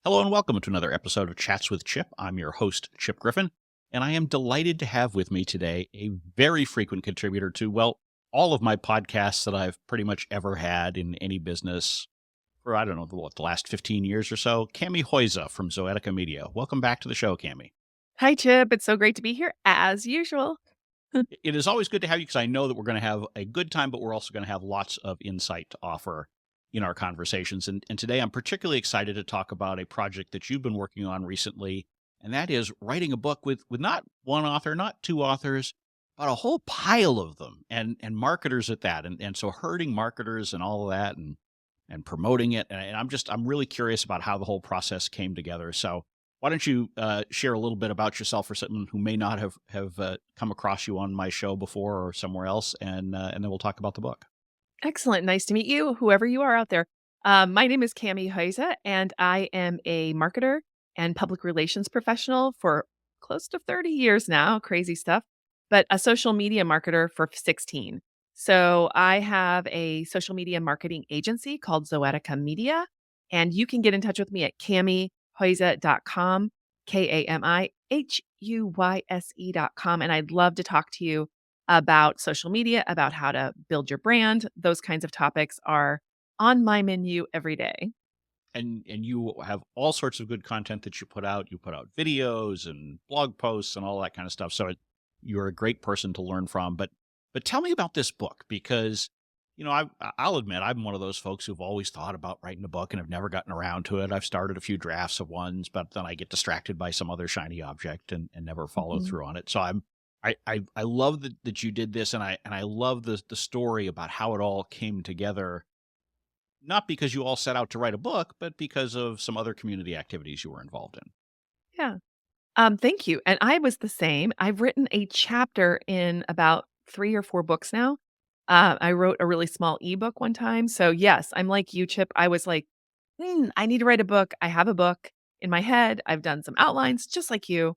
Hello and welcome to another episode of Chats with Chip. I'm your host, Chip Griffin, and I am delighted to have with me today a very frequent contributor to, well, all of my podcasts that I've pretty much ever had in any business for, I don't know, the last 15 years or so, Kami Huyse from Zoetica Media. Welcome back to the show, Kami. Hi, Chip. It's so great to be here as usual. It is always good to have you because I know that we're going to have a good time, but we're also going to have lots of insight to offer in our conversations. And today I'm particularly excited to talk about a project that you've been working on recently, and that is writing a book with not one author, not two authors, but a whole pile of them and marketers at that. And so herding marketers and all of that and promoting it. And I'm really curious about how the whole process came together. So why don't you share a little bit about yourself for someone who may not have come across you on my show before or somewhere else, and then we'll talk about the book. Excellent. Nice to meet you, whoever you are out there. My name is Kami Huyse, and I am a marketer and public relations professional for close to 30 years now. Crazy stuff, but a social media marketer for 16. So I have a social media marketing agency called Zoetica Media, and you can get in touch with me at kamihuyse.com, KAMIHUYSE.com. And I'd love to talk to you about social media, about how to build your brand. Those kinds of topics are on my menu every day. And you have all sorts of good content that you put out. You put out videos and blog posts and all that kind of stuff. So you're a great person to learn from. But tell me about this book because I'll admit I'm one of those folks who've always thought about writing a book and have never gotten around to it. I've started a few drafts of ones, but then I get distracted by some other shiny object and never follow Mhm. through on it. So I love that you did this, and I love the story about how it all came together. Not because you all set out to write a book, but because of some other community activities you were involved in. Yeah. Thank you. And I was the same. I've written a chapter in about 3 or 4 books now. I wrote a really small ebook one time. So yes, I'm like you, Chip. I was like, I need to write a book. I have a book in my head. I've done some outlines just like you.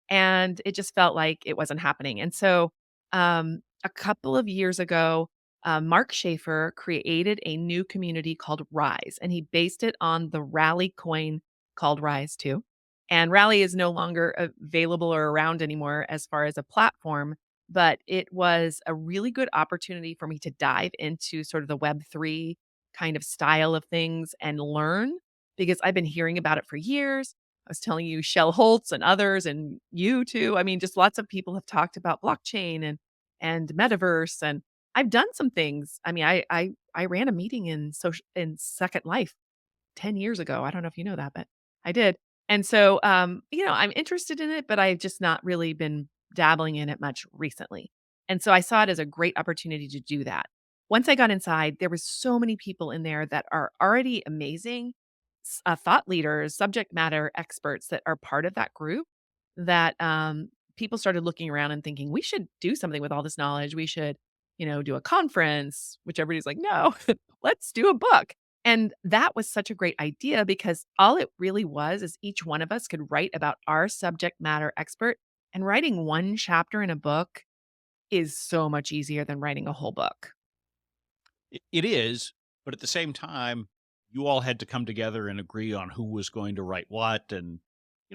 And it just felt like it wasn't happening. And so, a couple of years ago, Mark Schaefer created a new community called Rise, and he based it on the Rally coin called Rise too. And Rally is no longer available or around anymore as far as a platform, but it was a really good opportunity for me to dive into sort of the Web3 kind of style of things and learn because I've been hearing about it for years. I was telling you Shell Holtz and others and you too. I mean, just lots of people have talked about blockchain and metaverse, and I've done some things. I mean, I ran a meeting in Second Life 10 years ago. I don't know if you know that, but I did. And so I'm interested in it, but I've just not really been dabbling in it much recently. And so I saw it as a great opportunity to do that. Once I got inside, there was so many people in there that are already amazing thought leaders, subject matter experts that are part of that group that people started looking around and thinking, we should do something with all this knowledge. We should, do a conference, which everybody's like, no, let's do a book. And that was such a great idea because all it really was is each one of us could write about our subject matter expert. And writing one chapter in a book is so much easier than writing a whole book. It is, but at the same time, you all had to come together and agree on who was going to write what. And,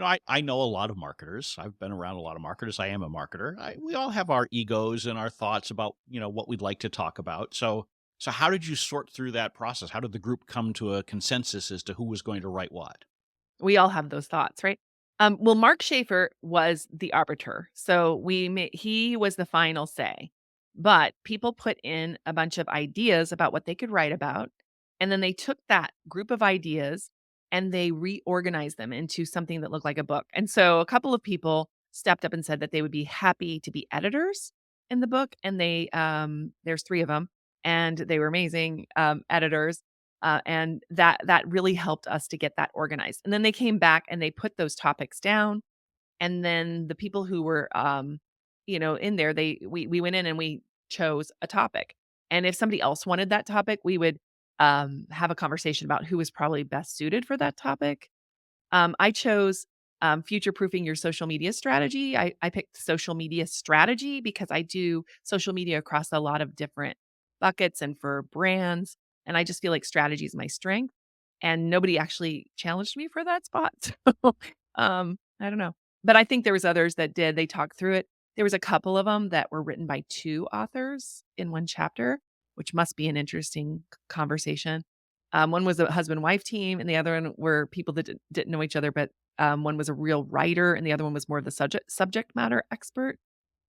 I know a lot of marketers. I've been around a lot of marketers. I am a marketer. We all have our egos and our thoughts about, what we'd like to talk about. So how did you sort through that process? How did the group come to a consensus as to who was going to write what? We all have those thoughts, right? Well, Mark Schaefer was the arbiter, so he was the final say. But people put in a bunch of ideas about what they could write about, and then they took that group of ideas and they reorganized them into something that looked like a book. And so a couple of people stepped up and said that they would be happy to be editors in the book, and there's 3 of them, and they were amazing editors and that really helped us to get that organized. And then they came back and they put those topics down. And then the people who were, in there, we went in and we chose a topic. And if somebody else wanted that topic, we would have a conversation about who was probably best suited for that topic. I chose future proofing your social media strategy. I picked social media strategy because I do social media across a lot of different buckets and for brands. And I just feel like strategy is my strength. and nobody actually challenged me for that spot. So, I don't know. But I think there was others that did. They talked through it. There was a couple of them that were written by 2 authors in 1 chapter, which must be an interesting conversation. One was a husband-wife team, and the other one were people that didn't know each other, but, one was a real writer, and the other one was more of the subject matter expert.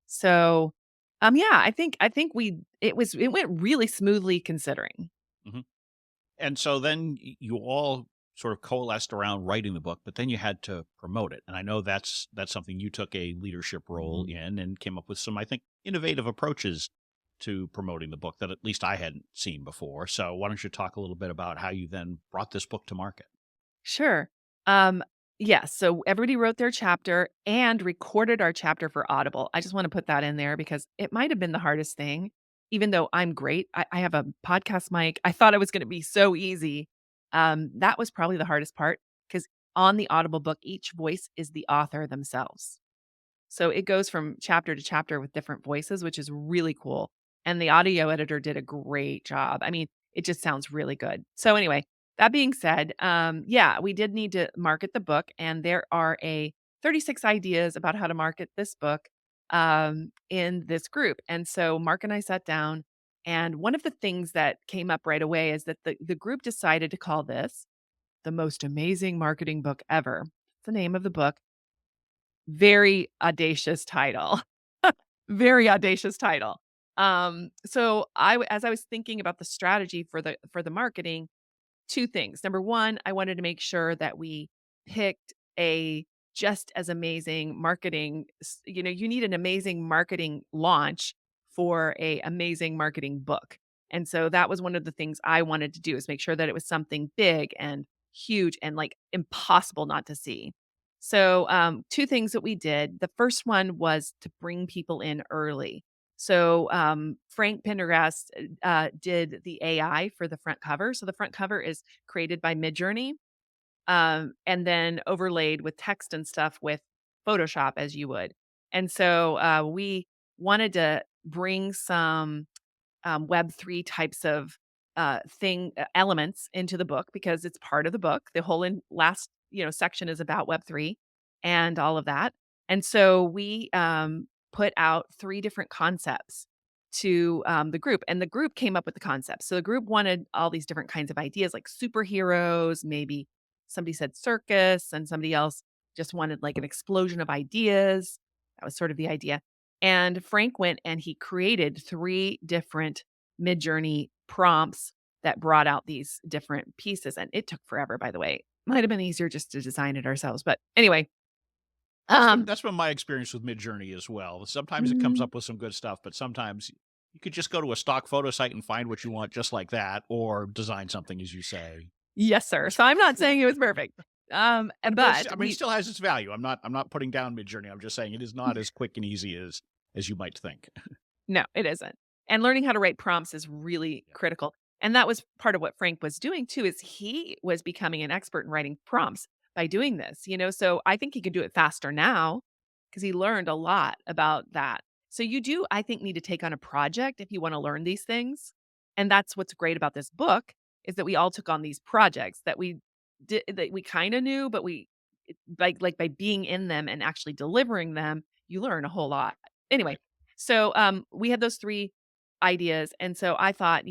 So, yeah, I think it went really smoothly considering. Mhm. And so then you all sort of coalesced around writing the book, but then you had to promote it. And I know that's something you took a leadership role in and came up with some, I think, innovative approaches to promoting the book that at least I hadn't seen before. So why don't you talk a little bit about how you then brought this book to market? Sure. Um, yes, so everybody wrote their chapter and recorded our chapter for Audible. I just wanna put that in there because it might have been the hardest thing, even though I'm great. I have a podcast mic. I thought it was gonna be so easy. That was probably the hardest part because on the Audible book, each voice is the author themselves. So it goes from chapter to chapter with different voices, which is really cool. And the audio editor did a great job. I mean, it just sounds really good. So anyway, that being said, yeah, we did need to market the book, and there are a 36 ideas about how to market this book in this group. And so Mark and I sat down, and one of the things that came up right away is that the group decided to call this the most amazing marketing book ever. It's the name of the book. Very audacious title. Very audacious title. So as I was thinking about the strategy for the marketing, 2 things. Number 1, I wanted to make sure that we picked a just as amazing marketing you need an amazing marketing launch for a amazing marketing book. And so that was one of the things I wanted to do is make sure that it was something big and huge and, like, impossible not to see. So, 2 things that we did. The first one was to bring people in early. So, Frank Pendergast, did the AI for the front cover. So the front cover is created by Midjourney, and then overlaid with text and stuff with Photoshop as you would. And so, we wanted to bring some Web3 types of elements into the book because it's part of the book. The whole last section is about Web3 and all of that. And so we put out 3 different concepts to the group, and the group came up with the concepts. So the group wanted all these different kinds of ideas, like superheroes. Maybe somebody said circus, and somebody else just wanted like an explosion of ideas. That was sort of the idea. And Frank went and he created 3 different Midjourney prompts that brought out these different pieces, and it took forever, by the way. Might have been easier just to design it ourselves, but anyway, um That's been my experience with Midjourney as well. Sometimes it comes mm, up with some good stuff, but sometimes you could just go to a stock photo site and find what you want just like that, or design something, as you say. yes, sir. Just So I'm not saying it was perfect, but it's, but I mean, it we still has its value. I'm not putting down Midjourney. I'm just saying it is not as quick and easy as you might think. no, it isn't. And learning how to write prompts is really Yeah. critical. And that was part of what Frank was doing too, is he was becoming an expert in writing prompts by doing this. So I think he can do it faster now because he learned a lot about that. So you do, I think, need to take on a project if you want to learn these things. And that's what's great about this book is that we all took on these projects that we did that we kind of knew, but like by being in them and actually delivering them, you learn a whole lot. Anyway, Right. so, we had those 3 ideas, and so I thought,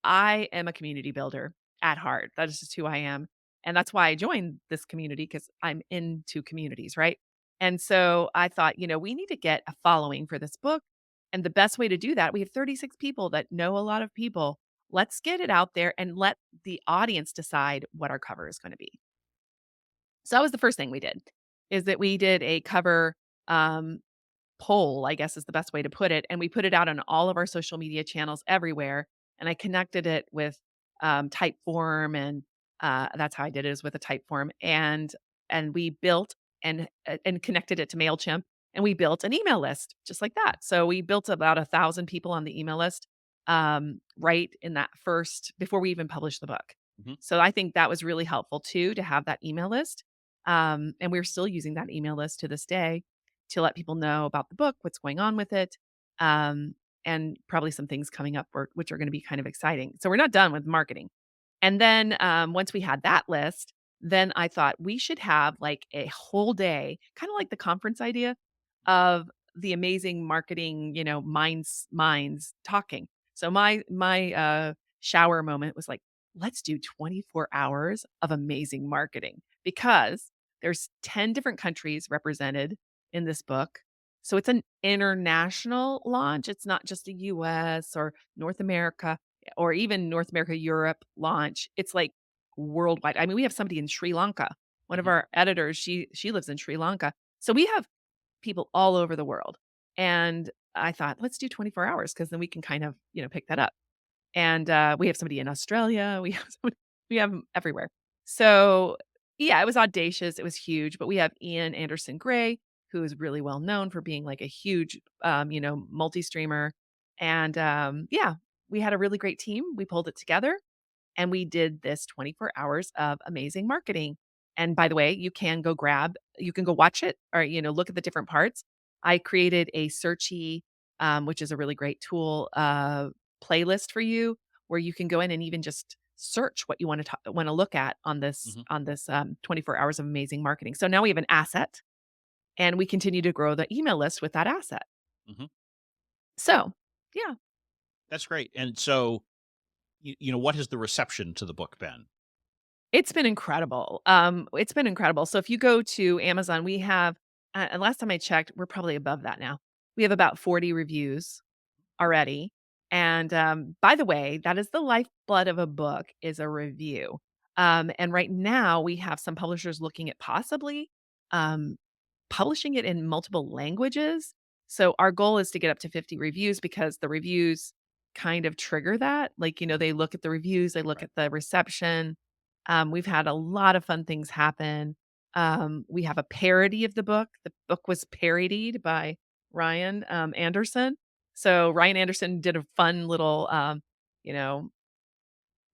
I am a community builder at heart. That is just who I am, and that's why I joined this community because 'cause I'm into communities, right? And so I thought, we need to get a following for this book, and the best way to do that we have 36 people that know a lot of people. Let's get it out there and let the audience decide what our cover is gonna be. So that was the first thing we did, is that we did a cover, um, poll, I guess is the best way to put it, and we put it out on all of our social media channels everywhere, and I connected it with, Typeform, and, that's how I did it, is with a Typeform, and we built and connected it to Mailchimp, and we built an email list just like that. So we built about 1,000 people on the email list, right in that first before we even published the book. Mhm. So I think that was really helpful too to have that email list, and we're still using that email list to this day to let people know about the book, what's going on with it, um, and probably some things coming up which are gonna be kind of exciting. So we're not done with marketing. And then, once we had that list, then I thought we should have like a whole day, kind of like the conference idea of the amazing marketing, minds talking. So my shower moment was like, let's do 24 hours of amazing marketing because there's 10 different countries represented in this book. So it's an international launch. It's not just a US or North America or even North America, Europe launch. It's like worldwide. I mean, we have somebody in Sri Lanka. One of Mhm. our editors, she lives in Sri Lanka. So we have people all over the world. And I thought, let's do 24 hours because then we can kind of, pick that up. And we have somebody in Australia. We have 'em everywhere. So yeah, it was audacious. It was huge. But we have Ian Anderson Gray, who is really well known for being like a huge, multi streamer. And yeah, we had a really great team. We pulled it together and we did this 24 hours of amazing marketing. And by the way, you can go watch it or, look at the different parts. I created a searchy, which is a really great tool, playlist for you where you can go in and even just search what you want to look at on this Mhm. 24 hours of amazing marketing. So now we have an asset and we continue to grow the email list with that asset. Mhm. So, yeah. That's great. And so, what has the reception to the book been? It's been incredible. It's been incredible. So if you go to Amazon, we have and last time I checked, we're probably above that now. We have about 40 reviews already. And by the way, that is the lifeblood of a book is a review. And right now we have some publishers looking at possibly um, publishing it in multiple languages. So our goal is to get up to 50 reviews because the reviews kind of trigger that. Like, Mhm. they look at the reviews, they look Right. at the reception. We've had a lot of fun things happen. We have a parody of the book. The book was parodied by Ryan Anderson. So Ryan Anderson did a fun little, you know,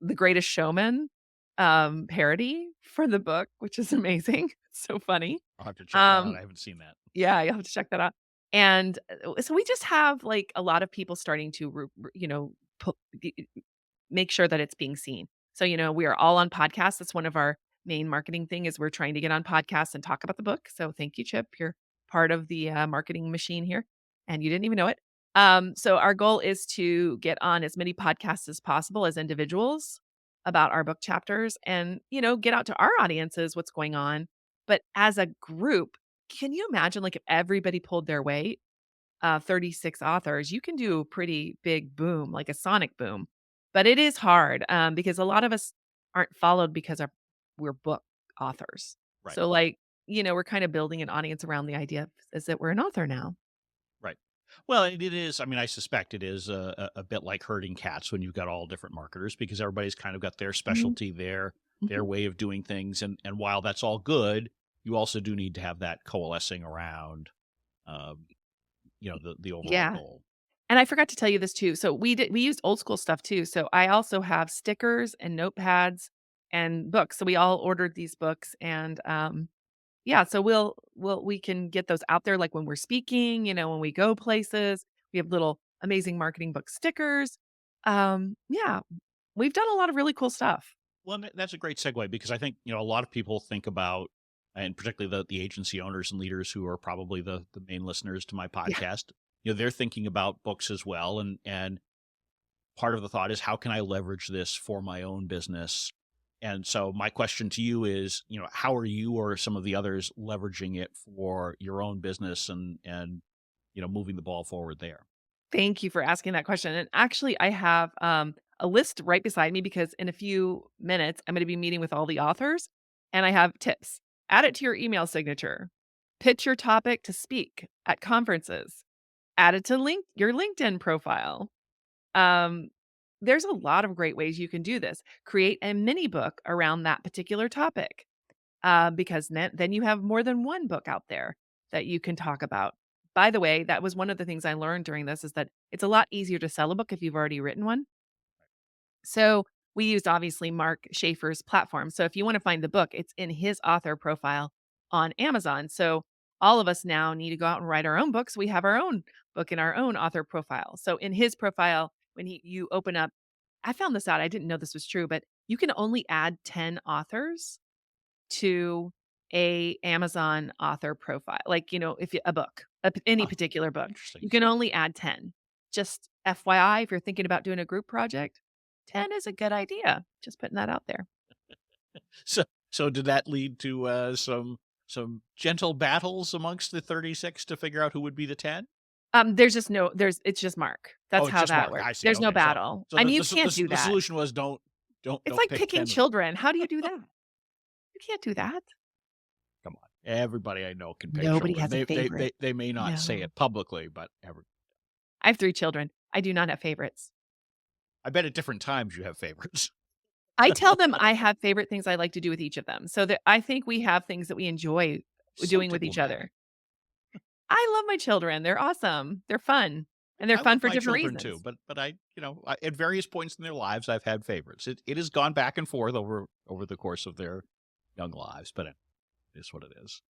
The Greatest Showman parody for the book, which is amazing. It's so funny. I'll have to check that out. Um, I haven't seen that. yeah, you'll have to check that out. And, so we just have, like, a lot of people starting to pu g make sure that it's being seen. So, we are all on podcasts. That's one of our main marketing thing is we're trying to get on podcasts and talk about the book. So thank you, Chip. You're part of the, marketing machine here, and you didn't even know it. So our goal is to get on as many podcasts as possible as individuals about our book chapters and, get out to our audiences what's going on. But as a group, can you imagine, like, if everybody pulled their weight, 36 authors, you can do a pretty big boom, like a sonic boom. But it is hard, because a lot of us aren't followed because we're book authors. Right. So, like, we're kind of building an audience around the idea is that we're an author now. Right. Well, it is. I mean, I suspect it is a bit like herding cats when you've got all different marketers because everybody's kind of got their Mhm, specialty, their mhm. way of doing things, and while that's all good, you also do need to have that coalescing around, um, the overall Yeah. goal. And I forgot to tell you this too. So we used old school stuff too. So I also have stickers and notepads and books. So we all ordered these books and yeah, so we can get those out there like when we're speaking, when we go places. We have little amazing marketing book stickers. Yeah, we've done a lot of really cool stuff. Well, and that's a great segue because I think a lot of people think about, and particularly the agency owners and leaders who are probably the main listeners to my Yeah. podcast. They're thinking about books as well, and part of the thought is how can I leverage this for my own business? And so my question to you is, how are you or some of the others leveraging it for your own business and moving the ball forward there? Thank you for asking that question. And actually, I have a list right beside me because in a few minutes, I'm going to be meeting with all the authors and I have tips. Add it to your email signature. Pitch your topic to speak at conferences. Add it to your LinkedIn profile. Um, there's a lot of great ways you can do this. Create a mini book around that particular topic because then you have more than one book out there that you can talk about. By the way, that was one of the things I learned during this is that it's a lot easier to sell a book if you've already written one. So we used obviously Mark Schaefer's platform. So if you want to find the book, it's in his author profile on Amazon. So all of us now need to go out and write our own books. We have our own book in our own author profile. So in his profile, when you open up, I found this out. I didn't know this was true, but you can only add 10 authors to a Amazon author profile. Like, if you a book, any Huh, particular book, interesting. you can only add 10. Just FYI, if you're thinking about doing a group project, 10 is a good idea. Just putting that out there. So so did that lead to, some gentle battles amongst the 36 to figure out who would be the 10? There's just no there's it's just mark. Oh, That's it's how just that Mark, works. I see, There's no okay, so battle. so I mean, you the can't do the that. solution was It's don't like pick picking 10. children. How do you do that? You can't do that. Come on. Everybody I know can pick Nobody children. has a favorite. They may not say No. it publicly, but I have 3 children. I do not have favorites. I bet at different times you have favorites. I tell them I have favorite things I like to do with each of them. So that I think we have things that we enjoy So doing with each other. diplomatic. I love my children. They're awesome. They're fun, and they're I love fun for my different children too, reasons. but at various points in their lives, I've had favorites. It has gone back and forth over the course of their young lives, but it is what it is.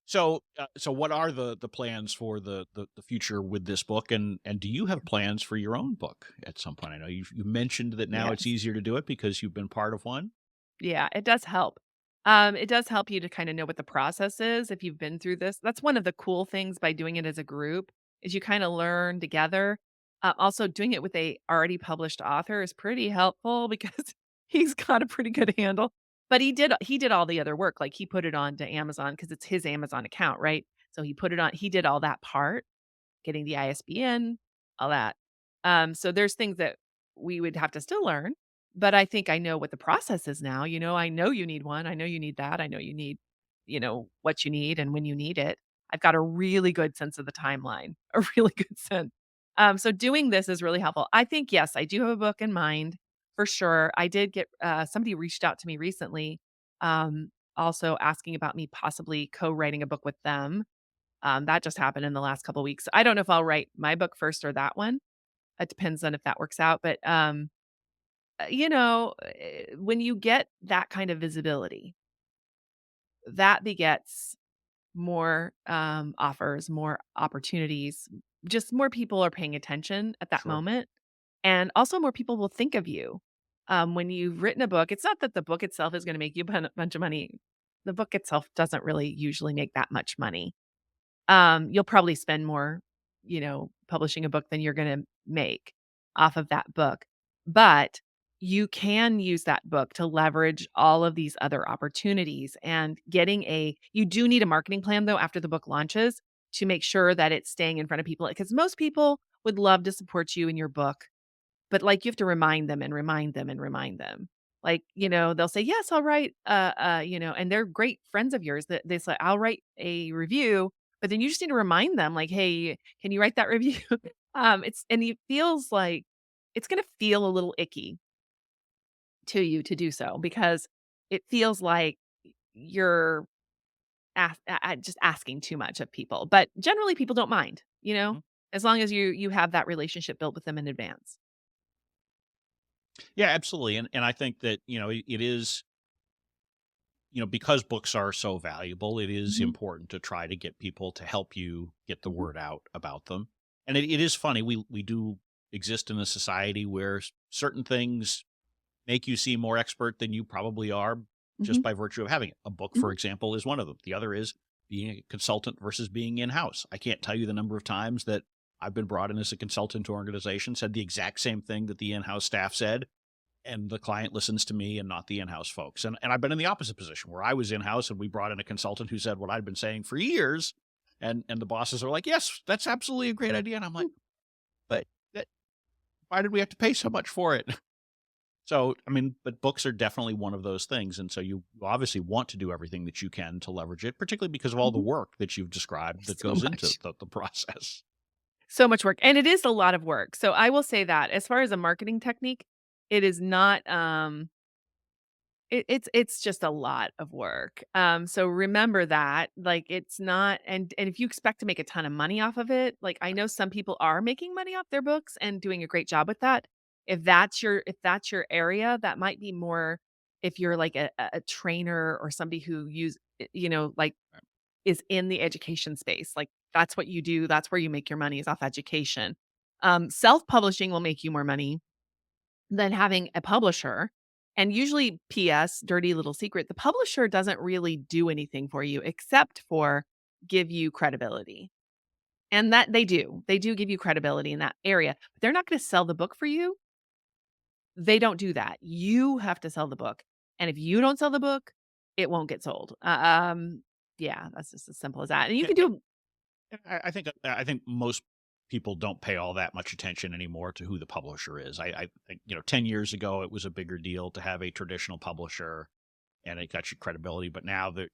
So what are the plans for the future with this book, and do you have plans for your own book at some point? I know you mentioned that now it's Yes. easier to do it because you've been part of one. Yeah, it does help. It does help you to kinda know what the process is if you've been through this. That's one of the cool things by doing it as a group, is you kinda learn together. Also, doing it with a already published author is pretty helpful because he's got a pretty good handle. But he did all the other work, like, he put it onto Amazon because it's his Amazon account, right? So he did all that part, getting the ISBN, all that. So there's things that we would have to still learn, but I think I know what the process is now. I know you need one. I know you need that. I know you need, what you need and when you need it. I've got a really good sense of the timeline, a really good sense. So doing this is really helpful. I think, yes, I do have a book in mind for sure. I did get somebody reached out to me recently, also asking about me possibly co-writing a book with them. That just happened in the last couple weeks. I don't know if I'll write my book first or that one. It depends on if that works out, but, when you get that kind of visibility, that begets more, offers, more opportunities, just more people are paying attention at that Sure. moment, and also more people will think of you. When you've written a book, it's not that the book itself is gonna make you a bunch of money. The book itself doesn't really usually make that much money. You'll probably spend more, publishing a book than you're gonna make off of that book. But you can use that book to leverage all of these other opportunities and you do need a marketing plan though after the book launches to make sure that it's staying in front of people because most people would love to support you in your book, but, like, you have to remind them and remind them and remind them. Like, they'll say, "Yes, I'll write," and they're great friends of yours that they say, "I'll write a review," but then you just need to remind them, like, "Hey, can you write that review?" It feels like it's gonna feel a little icky to you to do so because it feels like you're just asking too much of people, but generally people don't mind, Mhm. as long as you have that relationship built with them in advance. Yeah, absolutely, and I think that it is because books are so valuable, it is Mhm, important to try to get people to help you get the mhm, word out about them. And it is funny, we do exist in a society where certain things make you seem more expert than you probably are mhm, just by virtue of having it. A book, for mhm. example, is one of them. The other is being a consultant versus being in house. I can't tell you the number of times that I've been brought in as a consultant to an organization, said the exact same thing that the in house staff said, and the client listens to me and not the in-house folks. And I've been in the opposite position where I was in-house and we brought in a consultant who said what I'd been saying for years, and the bosses are like, "Yes, that's absolutely a great idea." And I'm like, "But that, why did we have to pay so much for it?" So, I mean, but books are definitely one of those things, and so you obviously want to do everything that you can to leverage it, particularly because of all the Mhm. work that you've described that So goes into much. the process. So much work, and it is a lot of work. So I will say that as far as a marketing technique, it is not, it's just a lot of work. So remember that, like, it's not and if you expect to make a ton of money off of it, like, I know some people are making money off their books and doing a great job with that. If that's your area, that might be more if you're like a trainer or somebody who like is in the education space, like, that's what you do, that's where you make your money is off education. Self-publishing will make you more money than having a publisher, And usually, PS, dirty little secret, the publisher doesn't really do anything for you except for give you credibility. And that they do. They do give you credibility in that area, but they're not gonna sell the book for you. They don't do that. You have to sell the book, and if you don't sell the book, it won't get sold. Yeah, that's just as simple as that, and you Yeah, can do. I think most people don't pay all that much attention anymore to who the publisher is. I think 10 years ago it was a bigger deal to have a traditional publisher, and it got you credibility. But now that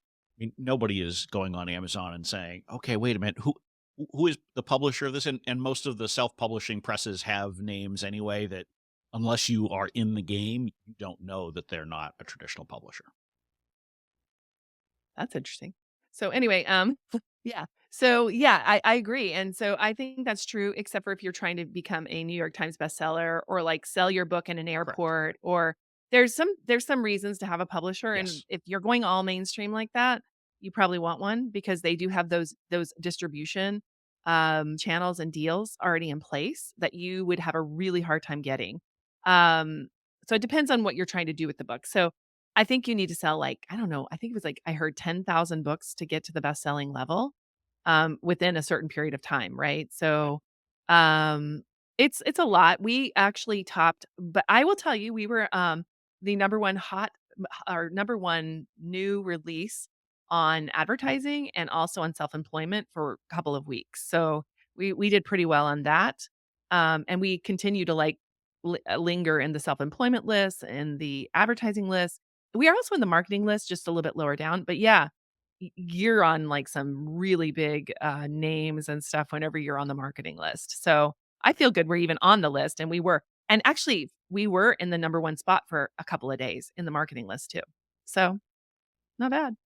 nobody is going on Amazon and saying, "Okay, wait a minute, who is the publisher of this?" And most of the self-publishing presses have names anyway that, unless you are in the game, you don't know that they're not a traditional publisher. That's interesting. So anyway, yeah. So yeah, I agree. And so I think that's true, except for if you're trying to become a New York Times bestseller or like sell your book in an Correct. airport, or there's some reasons to have a publisher. And Yes. if you're going all mainstream like that, you probably want one because they do have those distribution channels and deals already in place that you would have a really hard time getting. Um, so it depends on what you're trying to do with the book. So I think you need to sell, like, I don't know, I think it was like I heard 10,000 books to get to the best-selling level, within a certain period of time, right? Right. So, um, it's a lot. We actually topped, but I will tell you, we were, the number 1 or number 1 new release on advertising and also on self-employment for a couple of weeks. So, we did pretty well on that, and we continue to, like, linger in the self-employment list and the advertising list. We are also in the marketing list, just a little bit lower down, but yeah, you're on, like, some really big, names and stuff whenever you're on the marketing list. So, I feel good we're even on the list, and actually, we were in the number 1 spot for a couple of days in the marketing list too. So, not bad.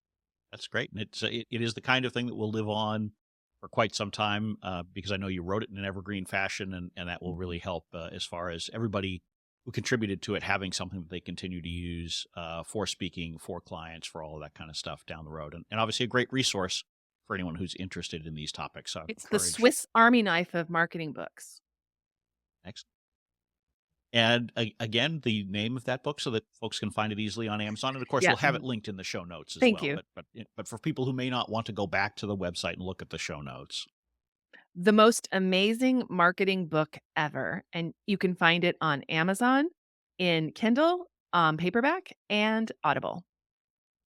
That's great, and it is the kind of thing that will live on for quite some time, because I know you wrote it in an evergreen fashion, and that will Mhm. really help, as far as everybody who contributed to it having something that they continue to use, for speaking, for clients, for all of that kind of stuff down the road, and obviously a great resource for anyone who's interested in these topics. So I It's the encourage. Swiss Army knife of marketing books. Excellent. And again, the name of that book so that folks can find it easily on Amazon, and of course, Yeah, we'll have it linked in the show notes as thank well. you. But for people who may not want to go back to the website and look at the show notes. The most amazing marketing book ever, and you can find it on Amazon, in Kindle, paperback, and Audible.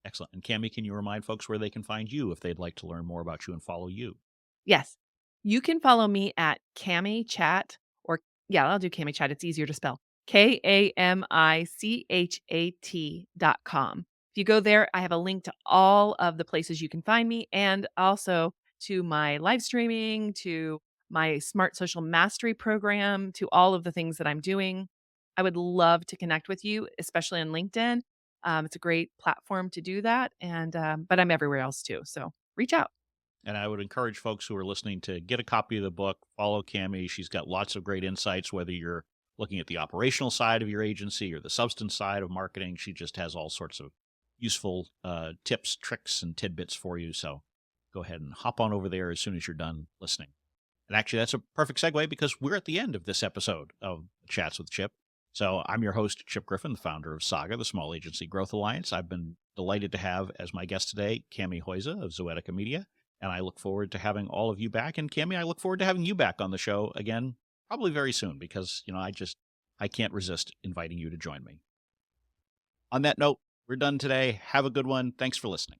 Excellent. And Cami, can you remind folks where they can find you if they'd like to learn more about you and follow you? Yes. You can follow me at Kami Chat, or yeah, I'll do Kami Chat, it's easier to spell. KAMICHAT.com. If you go there, I have a link to all of the places you can find me and also to my live streaming, to my Smart Social Mastery program, to all of the things that I'm doing. I would love to connect with you, especially on LinkedIn. It's a great platform to do that, and but I'm everywhere else too. So reach out. And I would encourage folks who are listening to get a copy of the book, follow Cami. She's got lots of great insights, whether you're looking at the operational side of your agency or the substance side of marketing. She just has all sorts of useful tips, tricks, and tidbits for you. So go ahead and hop on over there as soon as you're done listening. And actually, that's a perfect segue because we're at the end of this episode of Chats with Chip. So I'm your host, Chip Griffin, the founder of Saga, the Small Agency Growth Alliance. I've been delighted to have as my guest today Kami Huyse of Zoetica Media, and I look forward to having all of you back. And Kami, I look forward to having you back on the show again, probably very soon, because I can't resist inviting you to join me. On that note, we're done today. Have a good one. Thanks for listening.